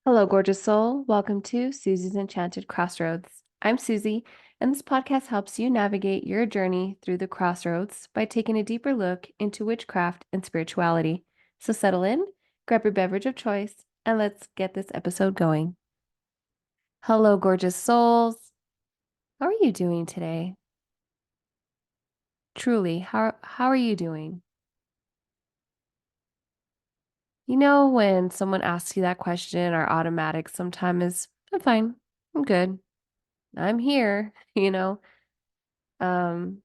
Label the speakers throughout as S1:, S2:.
S1: Hello, gorgeous soul. Welcome to Susie's Enchanted Crossroads. I'm Susie, and this podcast helps you navigate your journey through the crossroads by taking a deeper look into witchcraft and spirituality. So settle in, grab your beverage of choice, and let's get this episode going. Hello, gorgeous souls. How are you doing today? Truly, how are you doing? You know, when someone asks you that question, our automatic sometimes is, I'm fine, I'm good, I'm here, you know. Um,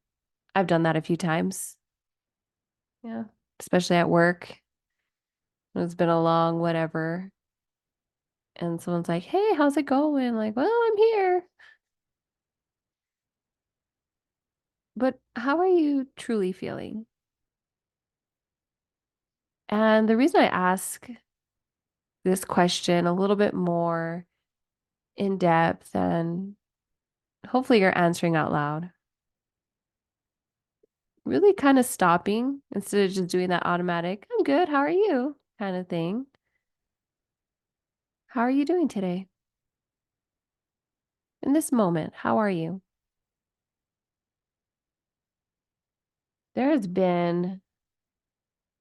S1: I've done that a few times. Yeah. Especially at work. It's been a long whatever. And someone's like, hey, how's it going? Like, well, I'm here. But how are you truly feeling? And the reason I ask this question a little bit more in depth and hopefully you're answering out loud, really kind of stopping instead of just doing that automatic, I'm good, how are you? Kind of thing. How are you doing today? In this moment, how are you? There has been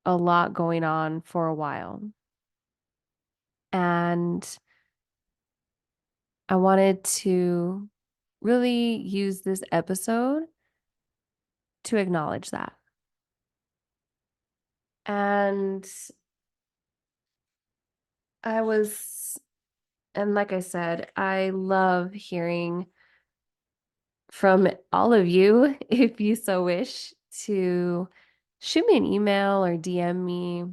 S1: a lot going on for a while. And I wanted to really use this episode to acknowledge that. And I was, and like I said, I love hearing from all of you, if you so wish, to shoot me an email or DM me.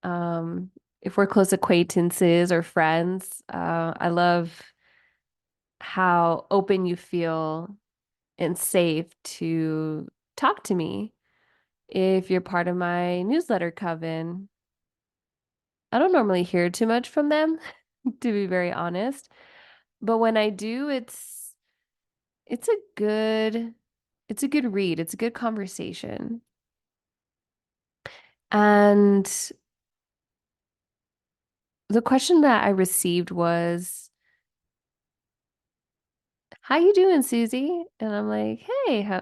S1: Um, if we're close acquaintances or friends, I love how open you feel and safe to talk to me. If you're part of my newsletter coven, I don't normally hear too much from them, to be very honest. But when I do, it's a good it's a good read. It's a good conversation. And the question that I received was, "How you doing, Susie?" And I'm like, "Hey,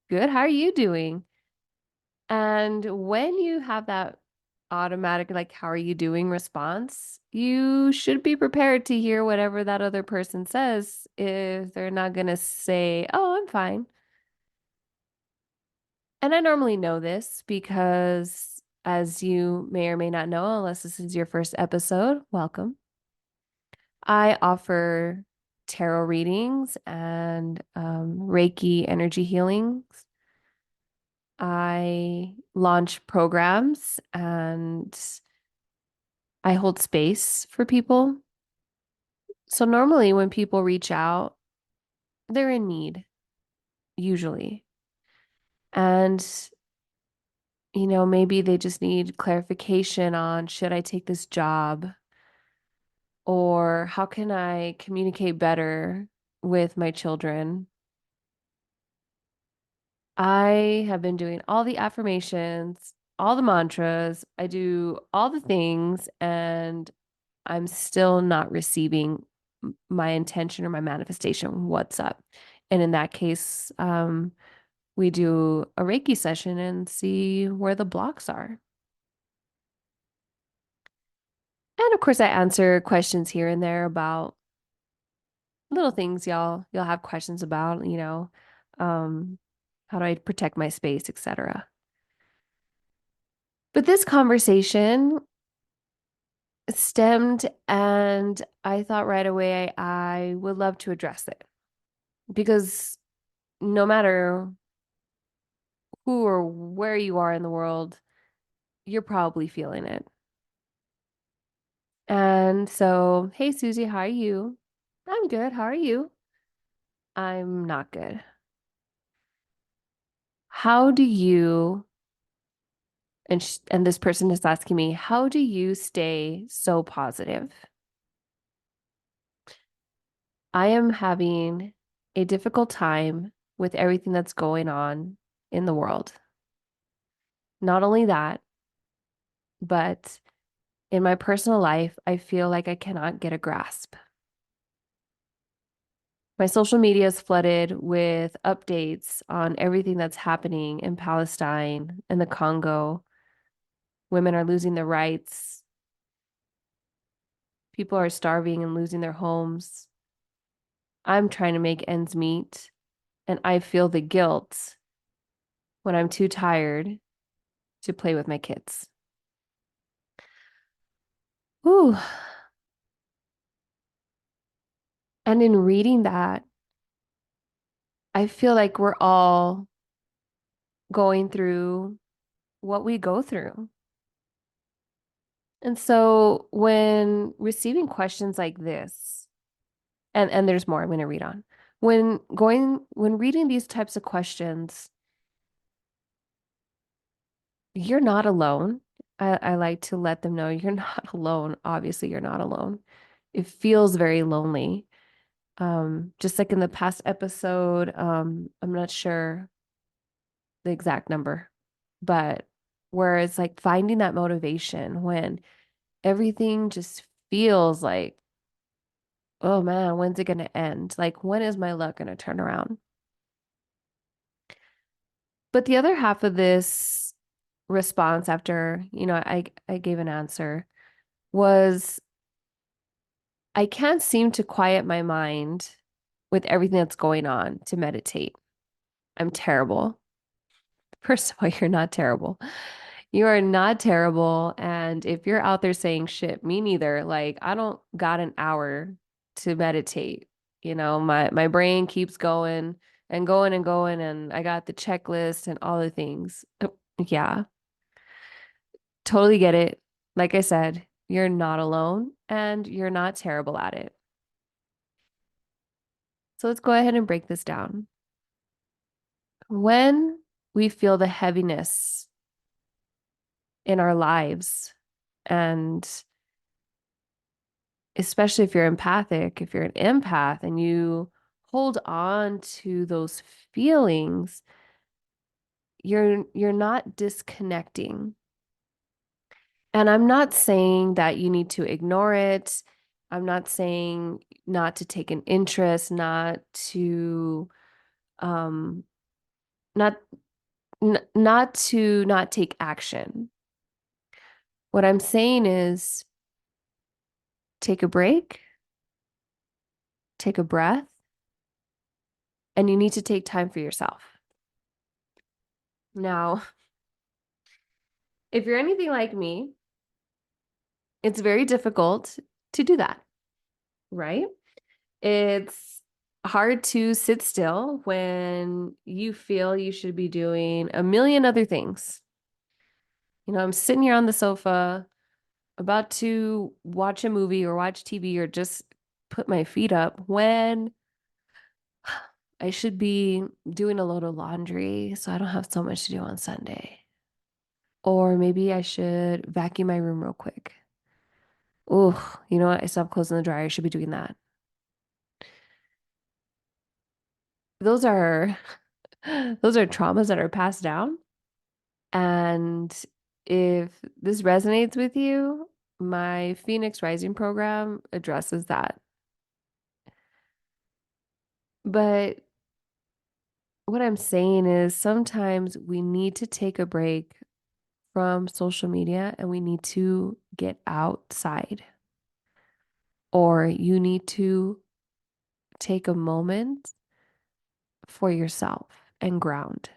S1: good. How are you doing?" And when you have that automatic, like, how are you doing response, you should be prepared to hear whatever that other person says if they're not going to say, oh, I'm fine. And I normally know this because, as you may or may not know, unless this is your first episode, welcome. I offer tarot readings and Reiki energy healings. I launch programs and I hold space for people. So normally when people reach out, they're in need, usually. And, maybe they just need clarification on should I take this job or how can I communicate better with my children? I have been doing all the affirmations, all the mantras, I do all the things, and I'm still not receiving my intention or my manifestation. What's up? And in that case, we do a Reiki session and see where the blocks are. And of course, I answer questions here and there about little things y'all have questions about, um, how do I protect my space, etc. But this conversation stemmed, and I thought right away I would love to address it because no matter who or where you are in the world, you're probably feeling it. And so, hey, Susie, how are you? I'm good. How are you? I'm not good. How do you, and this person is asking me, how do you stay so positive? I am having a difficult time with everything that's going on in the world. Not only that, but In my personal life, I feel like I cannot get a grasp. My social media is flooded with updates on everything that's happening in Palestine and the Congo. Women are losing their rights. People are starving and losing their homes. I'm trying to make ends meet, and I feel the guilt when I'm too tired to play with my kids. Ooh. And in reading that, I feel like we're all going through what we go through. And so when receiving questions like this, and there's more I'm going to read on. When reading these types of questions, you're not alone. I like to let them know you're not alone. Obviously, you're not alone. It feels very lonely. Just like in the past episode, I'm not sure the exact number, but where it's like finding that motivation when everything just feels like, oh man, when's it going to end? Like, when is my luck going to turn around? But the other half of this response after, I gave an answer was I can't seem to quiet my mind with everything that's going on to meditate. I'm terrible. First of all, you're not terrible. You are not terrible. And if you're out there saying shit, me neither. Like, I don't got an hour to meditate. My brain keeps going and going and going, and I got the checklist and all the things. Yeah, totally get it. Like I said, you're not alone and you're not terrible at it. So let's go ahead and break this down. When we feel the heaviness in our lives, and especially if you're empathic, if you're an empath and you hold on to those feelings, you're not disconnecting. And I'm not saying that you need to ignore it. I'm not saying not to take an interest, um not not to not take action. What I'm saying is take a break, take a breath, and you need to take time for yourself. Now, if you're anything like me, it's very difficult to do that, right? It's hard to sit still when you feel you should be doing a million other things. I'm sitting here on the sofa about to watch a movie or watch TV or just put my feet up when I should be doing a load of laundry so I don't have so much to do on Sunday. Or maybe I should vacuum my room real quick. Oh, you know what? I stopped closing the dryer. I should be doing that. Those are those are traumas that are passed down. And if this resonates with you, my Phoenix Rising program addresses that. But what I'm saying is sometimes we need to take a break from social media and we need to get outside, or you need to take a moment for yourself and ground.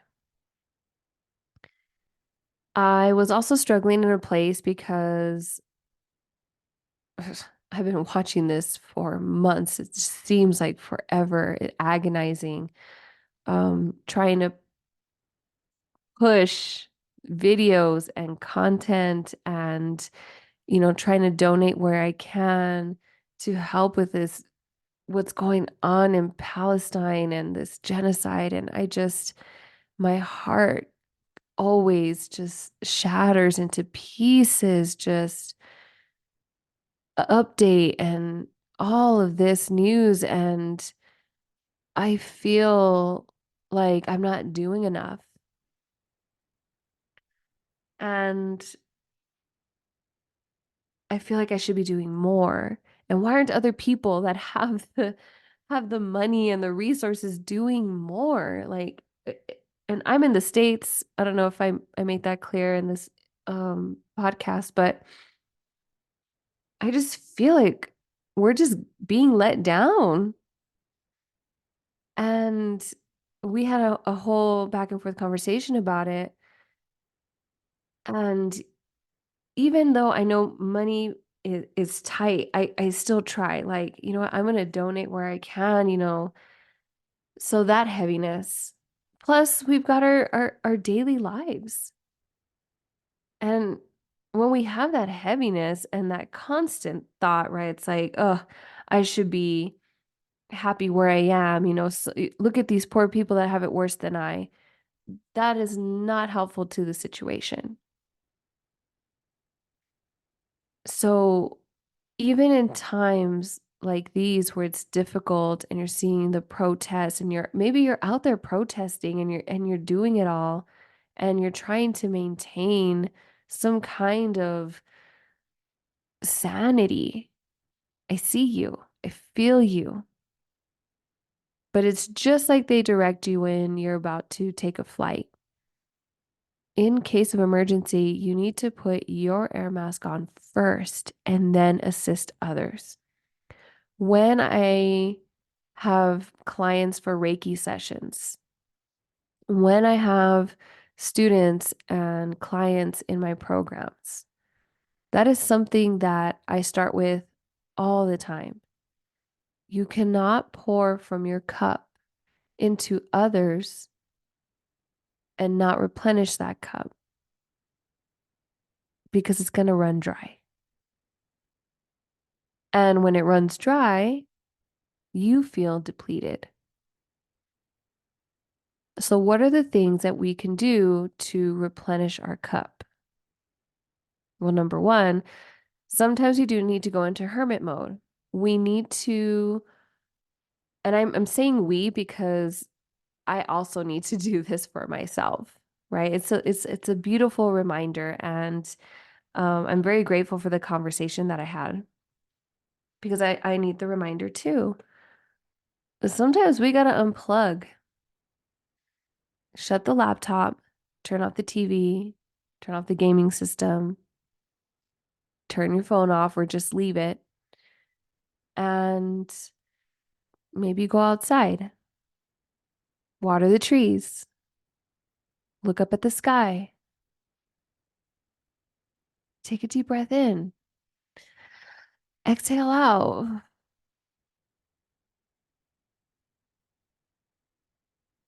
S1: I was also struggling in a place because I've been watching this for months. It just seems like forever, agonizing, trying to push videos and content and, trying to donate where I can to help with this, what's going on in Palestine and this genocide. And my heart always just shatters into pieces, just update and all of this news. And I feel like I'm not doing enough. And I feel like I should be doing more. And why aren't other people that have the money and the resources doing more? Like, and I'm in the States. I don't know if I made that clear in this podcast, but I just feel like we're just being let down. And we had a whole back and forth conversation about it. And even though I know money is tight, I still try. Like, you know what, I'm gonna donate where I can, so that heaviness. Plus, we've got our daily lives. And when we have that heaviness and that constant thought, right? It's like, oh, I should be happy where I am, so look at these poor people that have it worse than I. That is not helpful to the situation. So even in times like these where it's difficult and you're seeing the protests and maybe you're out there protesting and you're doing it all and you're trying to maintain some kind of sanity. I see you. I feel you. But it's just like they direct you when you're about to take a flight. In case of emergency, you need to put your air mask on first and then assist others. When I have clients for reiki sessions, when I have students and clients in my programs, that is something that I start with all the time. You cannot pour from your cup into others and not replenish that cup because it's going to run dry. And when it runs dry, you feel depleted. So, what are the things that we can do to replenish our cup? Well, number one, sometimes we do need to go into hermit mode. We need to, and I'm saying we because I also need to do this for myself, right? It's a beautiful reminder, and I'm very grateful for the conversation that I had because I need the reminder too. But sometimes we gotta unplug, shut the laptop, turn off the TV, turn off the gaming system, turn your phone off, or just leave it, and maybe go outside, water the trees, look up at the sky, take a deep breath in, exhale out.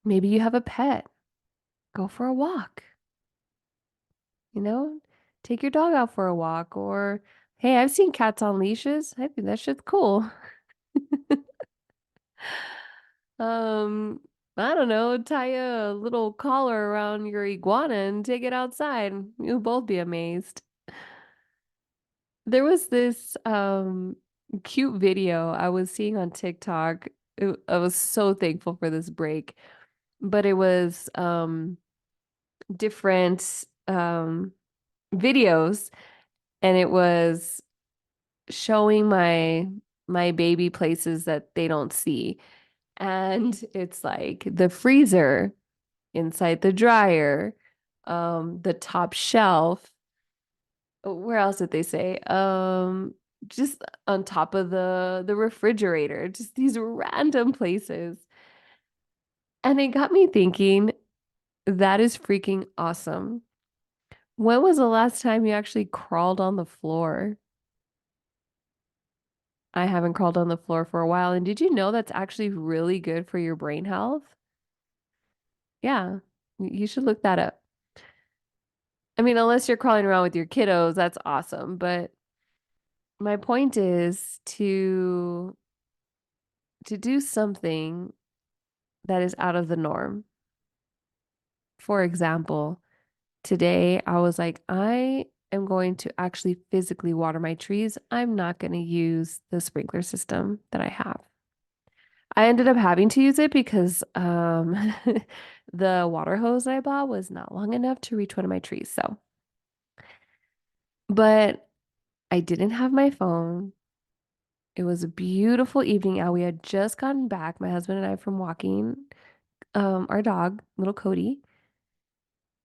S1: Maybe you have a pet, go for a walk, you know, take your dog out for a walk. Or, hey, I've seen cats on leashes. I think that shit's cool. Um, I don't know, tie a little collar around your iguana and take it outside. You'll both be amazed. There was this cute video I was seeing on TikTok. I was so thankful for this break, but it was different videos, and it was showing my baby places that they don't see. And it's like the freezer, inside the dryer, the top shelf. Where else did they say? Just on top of the refrigerator, just these random places. And it got me thinking, that is freaking awesome. When was the last time you actually crawled on the floor? I haven't crawled on the floor for a while. And did you know that's actually really good for your brain health? Yeah, you should look that up. I mean, unless you're crawling around with your kiddos, that's awesome. But my point is to do something that is out of the norm. For example, today I was like, I am going to actually physically water my trees. I'm not going to use the sprinkler system that I have. I ended up having to use it because the water hose I bought was not long enough to reach one of my trees. But I didn't have my phone. It was a beautiful evening out. We had just gotten back, my husband and I, from walking our dog, little Cody.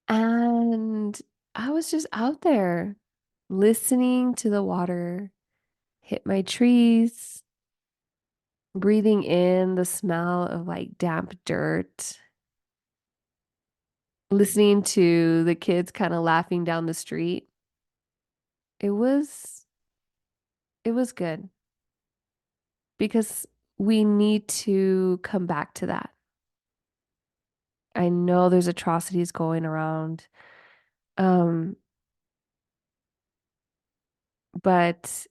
S1: And I was just out there listening to the water hit my trees, breathing in the smell of like damp dirt, listening to the kids kind of laughing down the street. It was it was good because we need to come back to that. I know there's atrocities going around. Um, but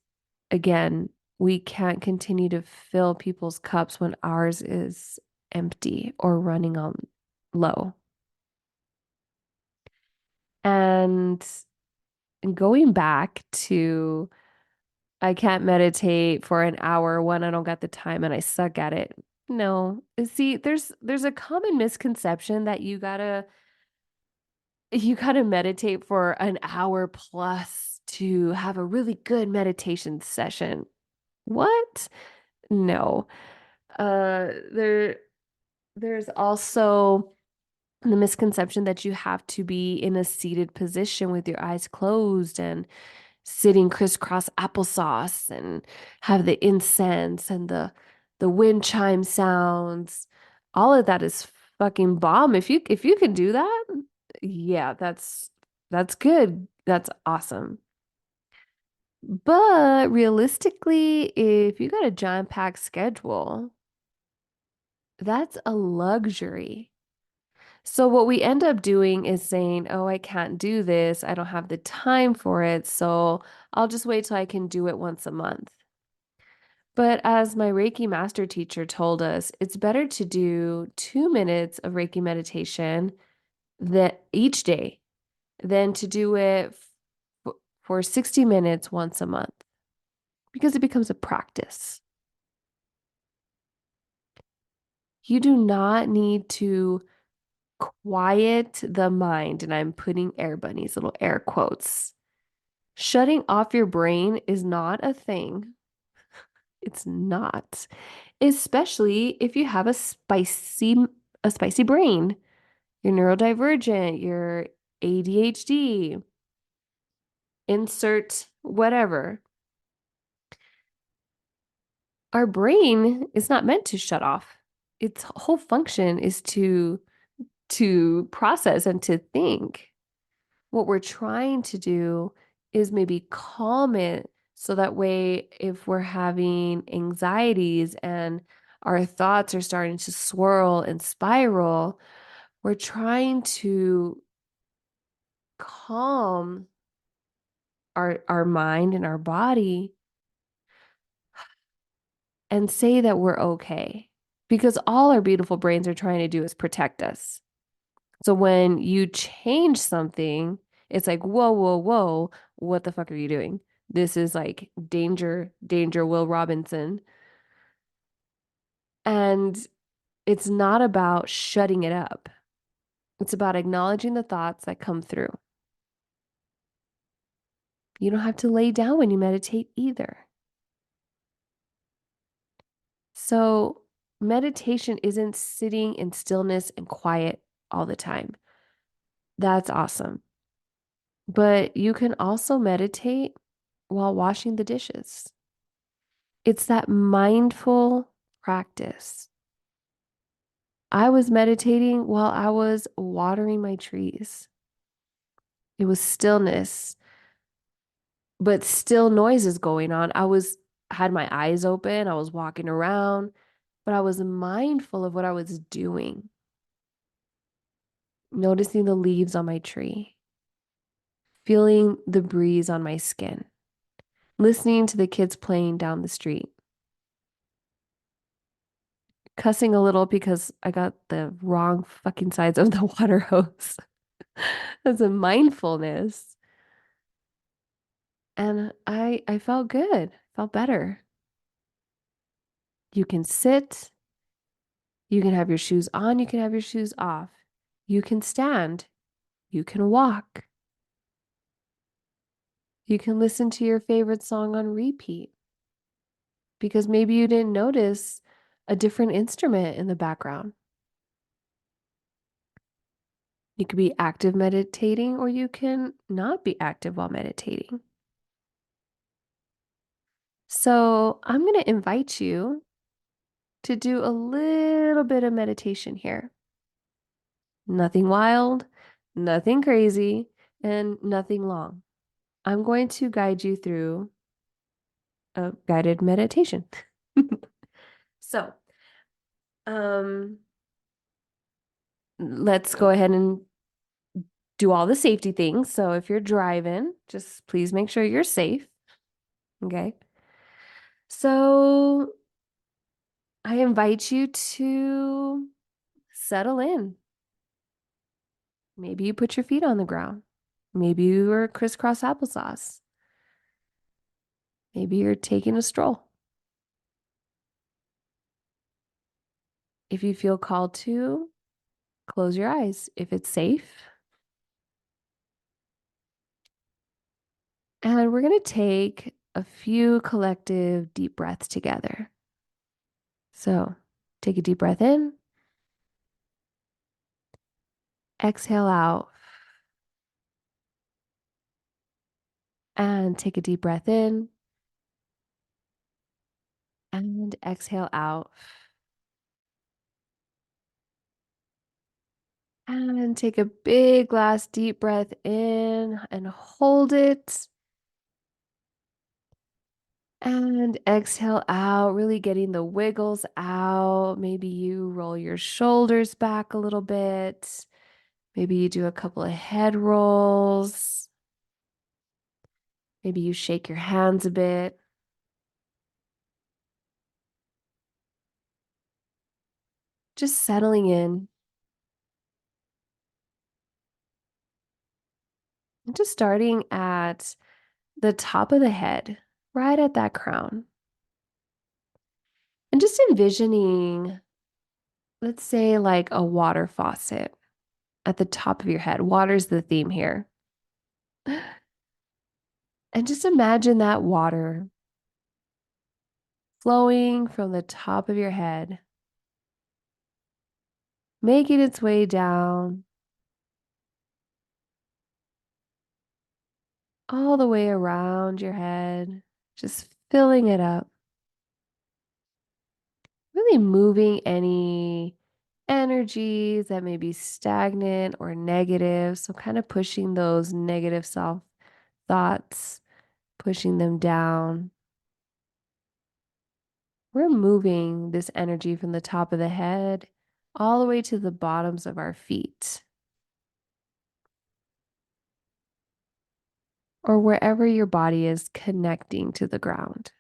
S1: again, we can't continue to fill people's cups when ours is empty or running on low. And going back to I can't meditate for an hour when I don't got the time and I suck at it. No. See, there's a common misconception that you gotta meditate for an hour plus to have a really good meditation session. What? No. There's also the misconception that you have to be in a seated position with your eyes closed and sitting crisscross applesauce and have the incense and the wind chime sounds. All of that is fucking bomb. If you can do that, yeah, that's good. That's awesome. But realistically, if you got a jam-packed schedule, that's a luxury. So what we end up doing is saying, "Oh, I can't do this. I don't have the time for it. So I'll just wait till I can do it once a month." But as my Reiki master teacher told us, it's better to do 2 minutes of Reiki meditation that each day than to do it for 60 minutes once a month because it becomes a practice. You do not need to quiet the mind, and I'm putting air bunnies, little air quotes. Shutting off your brain is not a thing. It's not, especially if you have a spicy brain. You're neurodivergent, you're ADHD, insert whatever. Our brain is not meant to shut off. Its whole function is to process and to think. What we're trying to do is maybe calm it so that way if we're having anxieties and our thoughts are starting to swirl and spiral, we're trying to calm our mind and our body and say that we're okay. Because all our beautiful brains are trying to do is protect us. So when you change something, it's like, whoa, whoa, whoa, what the fuck are you doing? This is like danger, danger, Will Robinson. And it's not about shutting it up. It's about acknowledging the thoughts that come through. You don't have to lay down when you meditate either. So, meditation isn't sitting in stillness and quiet all the time. That's awesome. But you can also meditate while washing the dishes. It's that mindful practice. I was meditating while I was watering my trees. It was stillness, but still noises going on. Had my eyes open, I was walking around, but I was mindful of what I was doing, noticing the leaves on my tree, feeling the breeze on my skin, listening to the kids playing down the street, cussing a little because I got the wrong fucking sides of the water hose. That's a mindfulness. And I felt good, felt better. You can sit, you can have your shoes on, you can have your shoes off. You can stand, you can walk, You can listen to your favorite song on repeat because maybe you didn't notice a different instrument in the background. You could be active meditating or you can not be active while meditating. So I'm going to invite you to do a little bit of meditation here. Nothing wild, nothing crazy, and nothing long. I'm going to guide you through a guided meditation. So, um, let's go ahead and do all the safety things. So if you're driving, just please make sure you're safe. Okay. So I invite you to settle in. Maybe you put your feet on the ground. Maybe you are crisscross applesauce. Maybe you're taking a stroll. If you feel called to, close your eyes if it's safe. And we're going to take a few collective deep breaths together. So take a deep breath in, exhale out, and take a deep breath in and exhale out. And take a big last deep breath in and hold it. And exhale out, really getting the wiggles out. Maybe you roll your shoulders back a little bit. Maybe you do a couple of head rolls. Maybe you shake your hands a bit. Just settling in and just starting at the top of the head, right at that crown. And just envisioning, let's say, like a water faucet at the top of your head. Water's the theme here. And just imagine that water flowing from the top of your head, making its way down all the way around your head, just filling it up, really moving any energies that may be stagnant or negative. So, kind of pushing those negative self thoughts, pushing them down. We're moving this energy from the top of the head all the way to the bottoms of our feet or wherever your body is connecting to the ground.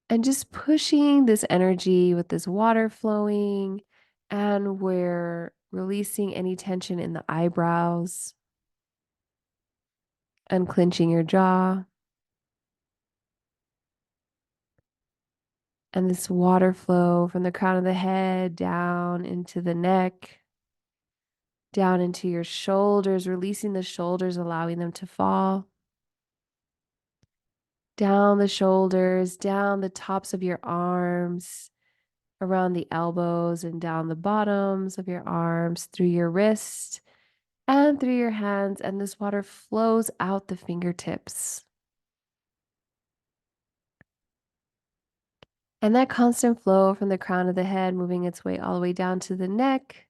S1: And just pushing this energy with this water flowing, and we're releasing any tension in the eyebrows, unclenching your jaw. And this water flow from the crown of the head down into the neck, down into your shoulders, releasing the shoulders, allowing them to fall. Down the shoulders, down the tops of your arms, around the elbows, and down the bottoms of your arms, through your wrists and through your hands. And this water flows out the fingertips. And that constant flow from the crown of the head, moving its way all the way down to the neck,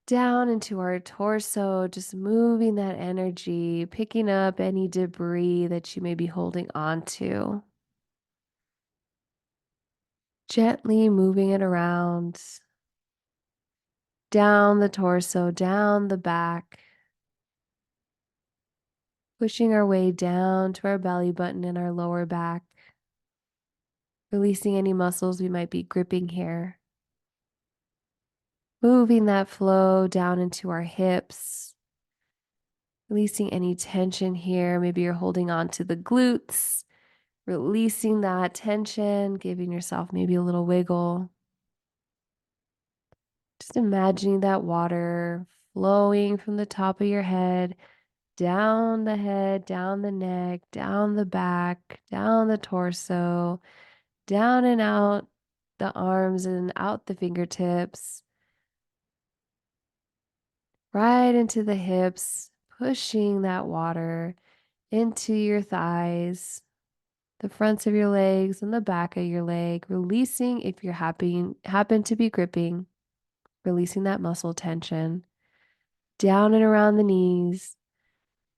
S1: down into our torso, just moving that energy, picking up any debris that you may be holding on to. Gently moving it around, down the torso, down the back, pushing our way down to our belly button and our lower back, releasing any muscles we might be gripping here. Moving that flow down into our hips, releasing any tension here. Maybe you're holding on to the glutes, releasing that tension, giving yourself maybe a little wiggle. Just imagining that water flowing from the top of your head, down the neck, down the back, down the torso, down and out the arms and out the fingertips, right into the hips, pushing that water into your thighs, the fronts of your legs and the back of your leg, releasing if you're happen to be gripping, releasing that muscle tension, down and around the knees,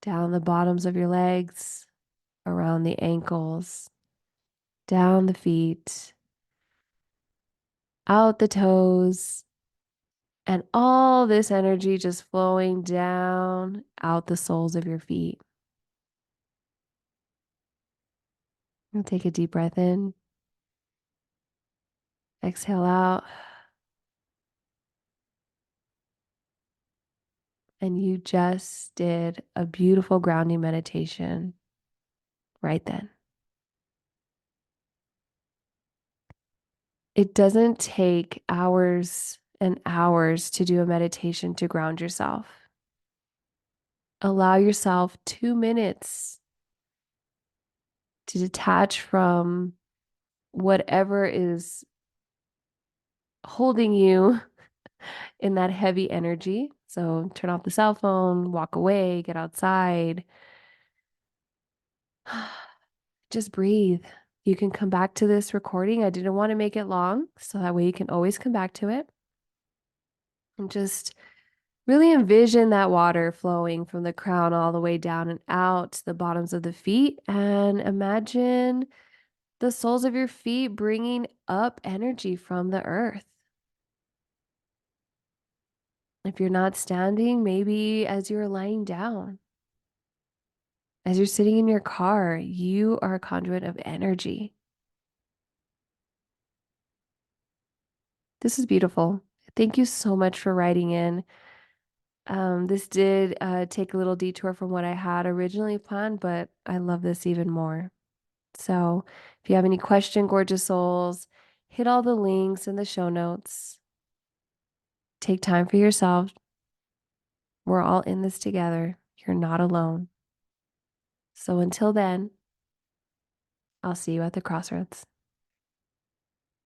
S1: down the bottoms of your legs, around the ankles, down the feet, out the toes, and all this energy just flowing down out the soles of your feet. And take a deep breath in, exhale out, and you just did a beautiful grounding meditation right then. It doesn't take hours and hours to do a meditation to ground yourself. Allow yourself 2 minutes to detach from whatever is holding you in that heavy energy. So turn off the cell phone, walk away, get outside. Just breathe. You can come back to this recording. I didn't want to make it long, so that way you can always come back to it. And just really envision that water flowing from the crown all the way down and out to the bottoms of the feet. And imagine the soles of your feet bringing up energy from the earth. If you're not standing, maybe as you're lying down, as you're sitting in your car, you are a conduit of energy. This is beautiful. Thank you so much for writing in. This did take a little detour from what I had originally planned, but I love this even more. So if you have any question, gorgeous souls, hit all the links in the show notes. Take time for yourself. We're all in this together. You're not alone. So until then, I'll see you at the crossroads.